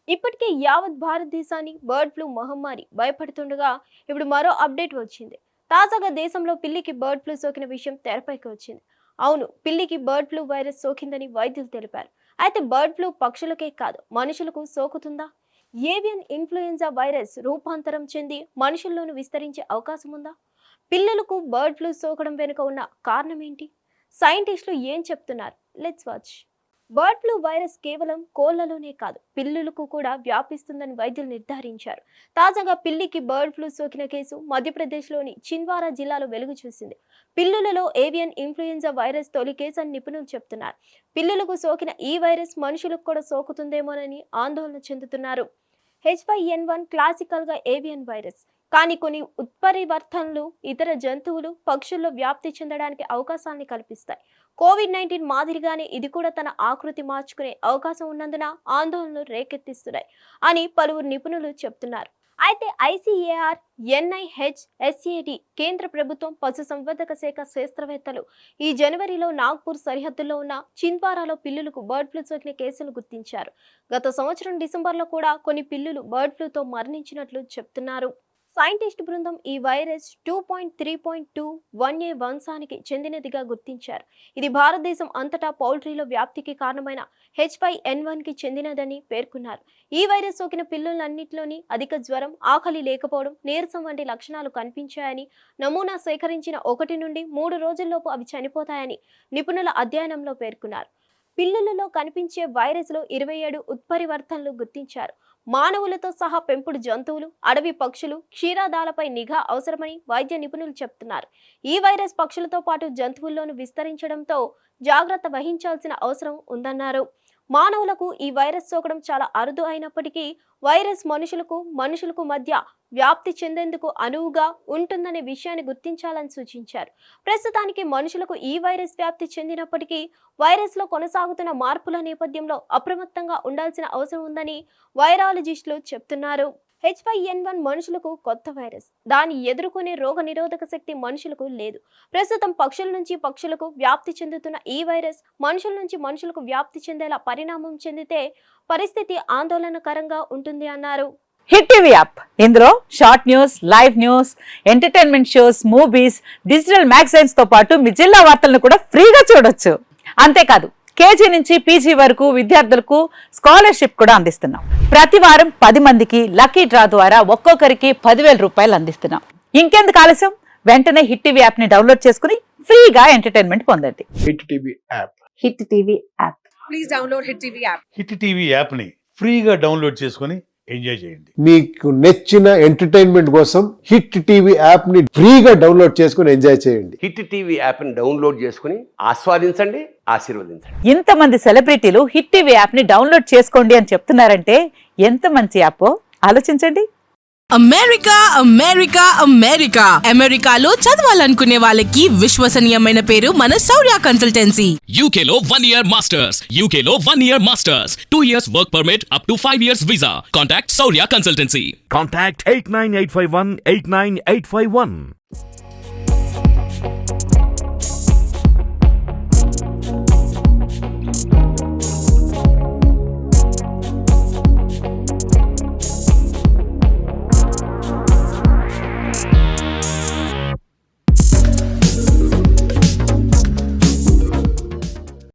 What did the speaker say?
ఇప్పటికే యావత్ భారతదేశాన్ని బర్డ్ ఫ్లూ మహమ్మారి భయపడుతుండగా ఇప్పుడు మరో అప్డేట్ వచ్చింది. తాజాగా దేశంలో పిల్లికి బర్డ్ ఫ్లూ సోకిన విషయం తెరపైకి వచ్చింది. అవును, పిల్లికి బర్డ్ ఫ్లూ వైరస్ సోకిందని వైద్యులు తెలిపారు. అయితే బర్డ్ ఫ్లూ పక్షులకే కాదు మనుషులకు సోకుతుందా? ఏవియన్ ఇన్ఫ్లుయెన్జా వైరస్ రూపాంతరం చెంది మనుషుల్లోనూ విస్తరించే అవకాశం ఉందా? పిల్లలకు బర్డ్ ఫ్లూ సోకడం వెనుక ఉన్న కారణం ఏంటి? సైంటిస్టులు ఏం చెప్తున్నారు? Let's watch. Bird flu virus కేవలం కోళ్లలోనే కాదు పిల్లులకు కూడా వ్యాపిస్తుందని వైద్యులు నిర్ధారించారు. తాజాగా పిల్లికి బర్డ్ ఫ్లూ సోకిన కేసు మధ్యప్రదేశ్లోని చిన్వారా జిల్లాలో వెలుగు చూసింది. పిల్లులలో ఏవియన్ ఇన్ఫ్లుయెన్జా వైరస్ తొలి కేసు అని నిపుణులు చెప్తున్నారు. పిల్లులకు సోకిన ఈ వైరస్ మనుషులకు కూడా సోకుతుందేమోనని ఆందోళన చెందుతున్నారు. H5N1 క్లాసికల్గా ఏవియన్ వైరస్, కానీ కొన్ని ఉత్పరివర్తనలు ఇతర జంతువులు పక్షుల్లో వ్యాప్తి చెందడానికి అవకాశాన్ని కల్పిస్తాయి. కోవిడ్-19 మాదిరిగానే ఇది కూడా తన ఆకృతి మార్చుకునే అవకాశం ఉన్నందున ఆందోళనలు రేకెత్తిస్తున్నాయి అని పలువురు నిపుణులు చెప్తున్నారు. అయితే ICAR, NIHSAD కేంద్ర ప్రభుత్వం పశుసంవర్ధక శాఖ శాస్త్రవేత్తలు ఈ జనవరిలో నాగ్పూర్ సరిహద్దుల్లో ఉన్న చింద్వారాలో పిల్లులకు బర్డ్ ఫ్లూ సోకిన కేసులు గుర్తించారు. గత సంవత్సరం డిసెంబర్లో కూడా కొన్ని పిల్లులు బర్డ్ ఫ్లూతో మరణించినట్లు చెప్తున్నారు. సైంటిస్ట్ బృందం ఈ వైరస్ 2.3.2.1A వంశానికి చెందినదిగా గుర్తించారు. ఇది భారతదేశం అంతటా పౌల్ట్రీలో వ్యాప్తికి కారణమైన H5N1కి చెందినదని పేర్కొన్నారు. ఈ వైరస్ సోకిన పిల్లులన్నింటిలోని అధిక జ్వరం, ఆకలి లేకపోవడం, నీరసం వంటి లక్షణాలు కనిపించాయని, నమూనా సేకరించిన 1 నుండి 3 రోజుల్లోపు అవి చనిపోతాయని నిపుణుల అధ్యయనంలో పేర్కొన్నారు. పిల్లులలో కనిపించే వైరస్లో 27 ఉత్పరివర్తనలు గుర్తించారు. మానవులతో సహా పెంపుడు జంతువులు, అడవి పక్షులు, క్షీరాదాలపై నిఘా అవసరమని వైద్య నిపుణులు చెప్తున్నారు. ఈ వైరస్ పక్షులతో పాటు జంతువుల్లోనూ విస్తరించడంతో జాగ్రత్త వహించాల్సిన అవసరం ఉందన్నారు. మానవులకు ఈ వైరస్ సోకడం చాలా అరుదు అయినప్పటికీ వైరస్ మనుషులకు మధ్య వ్యాప్తి చెందేందుకు అనువుగా ఉంటుందనే విషయాన్ని గుర్తించాలని సూచించారు. ప్రస్తుతానికి మనుషులకు ఈ వైరస్ వ్యాప్తి చెందినప్పటికీ వైరస్లో కొనసాగుతున్న మార్పుల నేపథ్యంలో అప్రమత్తంగా ఉండాల్సిన అవసరం ఉందని వైరాలజిస్టులు చెప్తున్నారు. H5N1 మనుషులకు కొత్త వైరస్. దాన్ని ఎదుర్కొనే రోగ నిరోధక శక్తి మనుషులకు లేదు. ప్రస్తుతం పక్షుల నుంచి పక్షులకు వ్యాప్తి చెందుతున్న ఈ వైరస్ మనుషుల నుంచి మనుషులకు వ్యాప్తి చెందేలా పరిణామం చెందితే పరిస్థితి ఆందోళనకరంగా ఉంటుంది అన్నారు. హిట్ టీవీ యాప్, ఇందులో short news, live news, entertainment shows, movies, digital magazines తో పాటు మీ జిల్లా వార్తలను కూడా ఫ్రీగా చూడొచ్చు. అంతేకాదు కేజీ నుంచి పీజీ వరకు విద్యార్థులకు స్కాలర్షిప్ కూడా అందిస్తున్నాం. ప్రతి వారం 10 మందికి లక్కీ డ్రా ద్వారా ఒక్కొక్కరికి 10,000 రూపాయలు అందిస్తున్నాం. ఇంకెందుకు ఆలస్యం, వెంటనే హిట్ టీవీ యాప్ ని డౌన్లోడ్ చేసుకుని ఫ్రీగా ఎంటర్టైన్మెంట్ పొందండి. Hit TV app. Hit TV app. Please download hit TV app. Hit TV app ని ఫ్రీగా డౌన్లోడ్ చేసుకుని ఎంజాయ్ చేయండి. మీకు నచ్చిన ఎంటర్టైన్మెంట్ కోసం హిట్ టీవీ యాప్ ని ఫ్రీగా డౌన్లోడ్ చేసుకుని ఎంజాయ్ చేయండి. హిట్ టీవీ యాప్ ని డౌన్లోడ్ చేసుకుని ఆస్వాదించండి, ఆశీర్వదించండి. ఇంతమంది సెలబ్రిటీలు హిట్ టీవీ యాప్ ని డౌన్లోడ్ చేసుకోండి అని చెప్తున్నారంటే ఎంత మంచి యాప్ ఆలోచించండి. అమెరికా అమెరికా అమెరికా అమెరికాలో చదవాలనుకునే వాళ్ళకి విశ్వసనీయమైన పేరు మన శౌర్య కన్సల్టెన్సీ. UK లో 1 year masters, UK లో 1 year masters, 2 years work permit up to 5 years visa. Contact Saurya Consultancy. Contact 89851 89851.